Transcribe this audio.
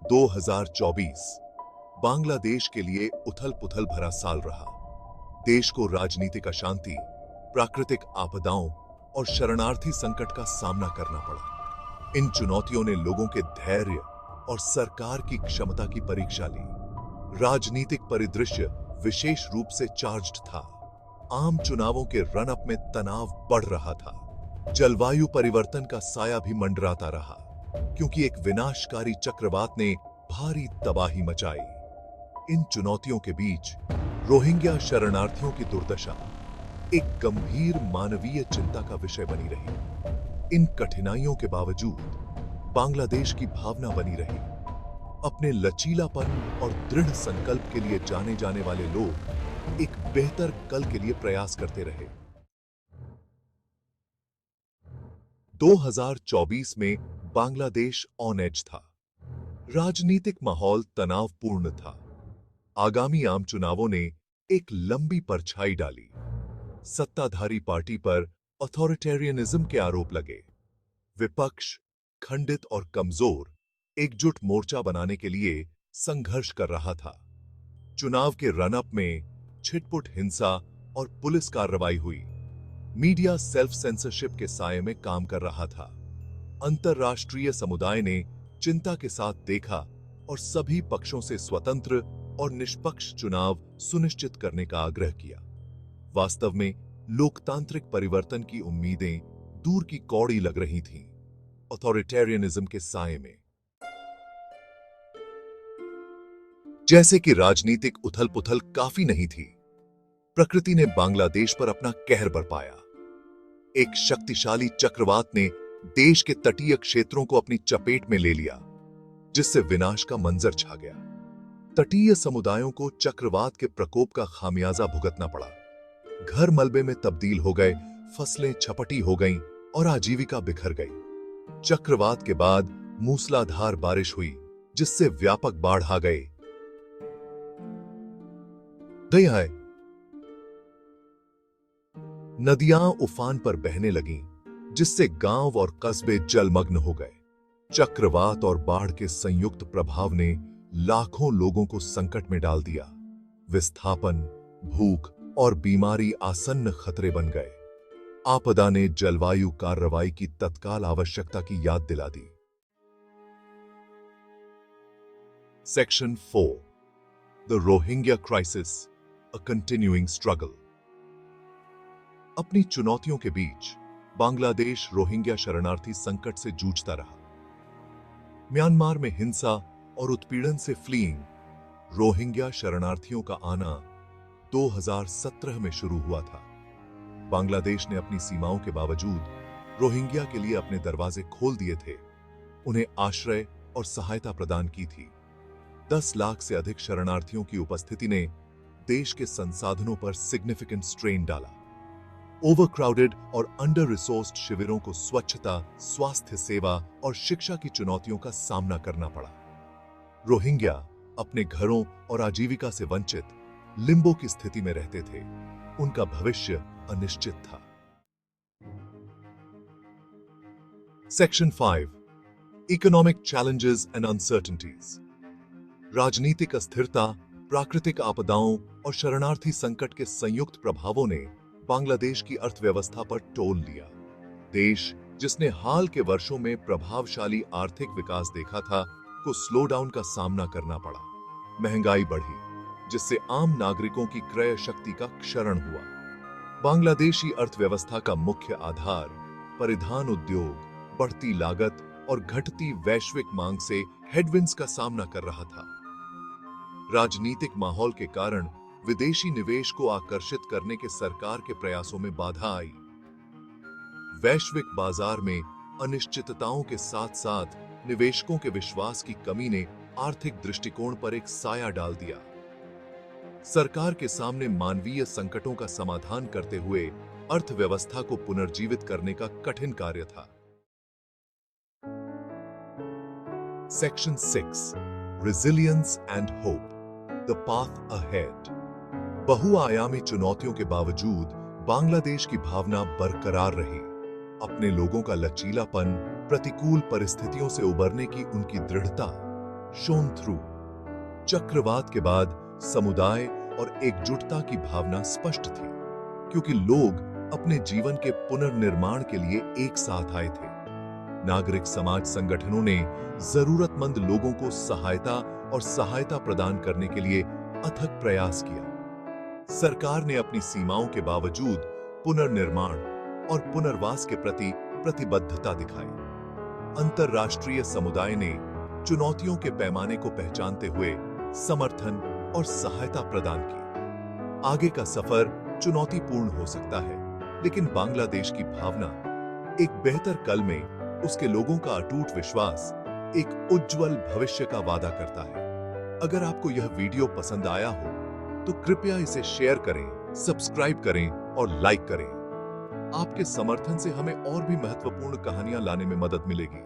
2024 बांग्लादेश के लिए उथल-पुथल भरा साल रहा। देश को राजनीतिक अशांति, प्राकृतिक आपदाओं और शरणार्थी संकट का सामना करना पड़ा। इन चुनौतियों ने लोगों के धैर्य और सरकार की क्षमता की परीक्षा ली। राजनीतिक परिदृश्य विशेष रूप से चार्ज्ड था। आम चुनावों के रन अप में तनाव बढ़ रहा था। जलवायु परिवर्तन का साया भी मंडराता रहा, क्योंकि एक विनाशकारी चक्रवात ने भारी तबाही मचाई। इन चुनौतियों के बीच रोहिंग्या शरणार्थियों की दुर्दशा एक गंभीर मानवीय चिंता का विषय बनी रही। इन कठिनाइयों के बावजूद बांग्लादेश की भावना बनी रही। अपने लचीलापन और दृढ़ संकल्प के लिए जाने जाने वाले लोग एक बेहतर कल के लिए प्रयास करते रहे। 2024 में बांग्लादेश ऑन एज था। राजनीतिक माहौल तनावपूर्ण था। आगामी आम चुनावों ने एक लंबी परछाई डाली। सत्ताधारी पार्टी पर अथॉरिटेरियनिज्म के आरोप लगे। विपक्ष खंडित और कमजोर एकजुट मोर्चा बनाने के लिए संघर्ष कर रहा था। चुनाव के रन अप में छिटपुट हिंसा और पुलिस कार्रवाई हुई। मीडिया सेल्फ सेंसरशिप के साये में काम कर रहा था। अंतर्राष्ट्रीय समुदाय ने चिंता के साथ देखा और सभी पक्षों से स्वतंत्र और निष्पक्ष चुनाव सुनिश्चित करने का आग्रह किया। वास्तव में लोकतांत्रिक परिवर्तन की उम्मीदें दूर की कौड़ी लग रही थीं, अथॉरिटेरियनिज्म के साये में। जैसे कि राजनीतिक उथल-पुथल काफी नहीं थी, प्रकृति ने बांग्लादेश पर अपना कहर बरपाया। एक शक्तिशाली चक्रवात ने देश के तटीय क्षेत्रों को अपनी चपेट में ले लिया, जिससे विनाश का मंजर छा गया। तटीय समुदायों को चक्रवात के प्रकोप का खामियाजा भुगतना पड़ा। घर मलबे में तब्दील हो गए, फसलें छपटी हो गईं और आजीविका बिखर गई। चक्रवात के बाद मूसलाधार बारिश हुई, जिससे व्यापक बाढ़ आ गए। नदियां उफान पर बहने लगीं, जिससे गांव और कस्बे जलमग्न हो गए। चक्रवात और बाढ़ के संयुक्त प्रभाव ने लाखों लोगों को संकट में डाल दिया। विस्थापन, भूख और बीमारी आसन्न खतरे बन गए। आपदा ने जलवायु कार्रवाई की तत्काल आवश्यकता की याद दिला दी। Section 4, the Rohingya crisis, a continuing struggle. अपनी चुनौतियों के बीच बांग्लादेश रोहिंग्या शरणार्थी संकट से जूझता रहा। म्यांमार में हिंसा और उत्पीड़न से फ्लीइंग रोहिंग्या शरणार्थियों का आना 2017 में शुरू हुआ था। बांग्लादेश ने अपनी सीमाओं के बावजूद रोहिंग्या के लिए अपने दरवाजे खोल दिए थे, उन्हें आश्रय और सहायता प्रदान की थी। 10 लाख से अधिक शरणार्थियों की उपस्थिति ने देश के संसाधनों पर सिग्निफिकेंट स्ट्रेन डाला। ओवरक्राउडेड और अंडर रिसोर्स्ड शिविरों को स्वच्छता, स्वास्थ्य सेवा और शिक्षा की चुनौतियों का सामना करना पड़ा। रोहिंग्या अपने घरों और आजीविका से वंचित लिम्बो की स्थिति में रहते थे। उनका भविष्य अनिश्चित था। Section 5, economic challenges and uncertainties. राजनीतिक अस्थिरता, प्राकृतिक आपदाओं और शरणार्थी संकट के संयुक्त प्रभावों ने बांग्लादेश की अर्थव्यवस्था पर टोल लिया। देश, जिसने हाल के वर्षों में प्रभावशाली आर्थिक विकास देखा था, को स्लो डाउन का सामना करना पड़ा। महंगाई बढ़ी, जिससे आम नागरिकों की क्रय शक्ति का क्षरण हुआ। बांग्लादेशी अर्थव्यवस्था का मुख्य आधार परिधान उद्योग, बढ़ती लागत और घटती वैश्विक मांग से हेडविंड्स का सामना कर रहा था। राजनीतिक माहौल के कारण विदेशी निवेश को आकर्षित करने के सरकार के प्रयासों में बाधा आई। वैश्विक बाजार में अनिश्चितताओं के साथ-साथ निवेशकों के विश्वास की कमी ने आर्थिक दृष्टिकोण पर एक साया डाल दिया। सरकार के सामने मानवीय संकटों का समाधान करते हुए अर्थव्यवस्था को पुनर्जीवित करने का कठिन कार्य था। Section 6, resilience and hope, the path ahead. बहुआयामी चुनौतियों के बावजूद बांग्लादेश की भावना बरकरार रही। अपने लोगों का लचीलापन, प्रतिकूल परिस्थितियों से उबरने की उनकी दृढ़ता, शोन थ्रू। चक्रवात के बाद समुदाय और एकजुटता की भावना स्पष्ट थी, क्योंकि लोग अपने जीवन के पुनर्निर्माण के लिए एक साथ आए थे। नागरिक समाज संगठनों ने जरूरतमंद लोगों को सहायता प्रदान करने के लिए अथक प्रयास किया। सरकार ने अपनी सीमाओं के बावजूद पुनर्निर्माण और पुनर्वास के प्रति प्रतिबद्धता दिखाई। अंतर्राष्ट्रीय समुदाय ने चुनौतियों के पैमाने को पहचानते हुए समर्थन और सहायता प्रदान की। आगे का सफर चुनौतीपूर्ण हो सकता है, लेकिन बांग्लादेश की भावना, एक बेहतर कल में उसके लोगों का अटूट विश्वास एक उज्जवल भविष्य का वादा करता है। अगर आपको यह वीडियो पसंद आया हो तो कृपया इसे शेयर करें, सब्सक्राइब करें और लाइक करें। आपके समर्थन से हमें और भी महत्वपूर्ण कहानियां लाने में मदद मिलेगी।